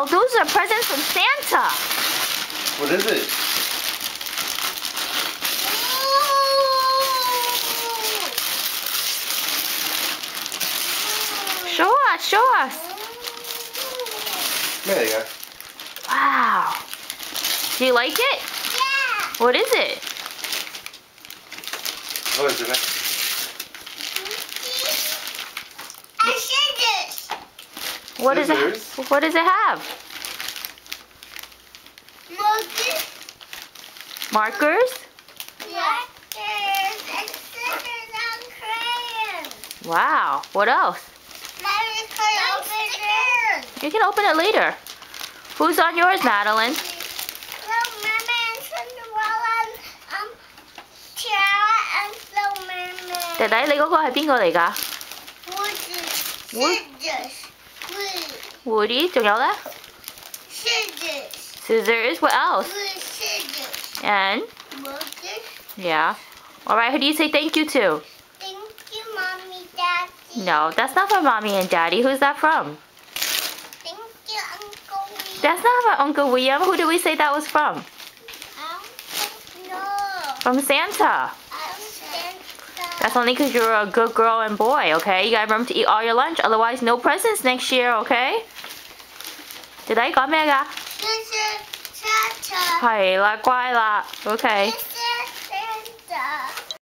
Wow, those are presents from Santa. What is it? Show us, show us. There you go. Wow. Do you like it? Yeah. What is it? What is it? Scissors. What is Scissors? it? What does it have? Markers? Markers and scissors and crayons. Wow. What else? Mommy, can I open it? You can open it later. Who's on yours, Madeline? Little Mermaid and Cinderella and Tiara and Little Mermaid. 弟弟，你嗰個係邊個嚟㗎 Scissors. Woody，仲有咧 Scissors. Scissors. What else? Scissors. And Markers. yeah. All right. Who do you say thank you to? Thank you, Mommy, Daddy. No, that's not from Mommy and Daddy. Who's that from? Thank you, Uncle William. That's not from Uncle William. Who did we say that was from? I don't know. From Santa. I don't think That's only because you're a good girl and boy, okay? You gotta remember to eat all your lunch. Otherwise, no presents next year, okay? 弟弟講咩㗎？This is Santa. 係啦，乖啦，OK。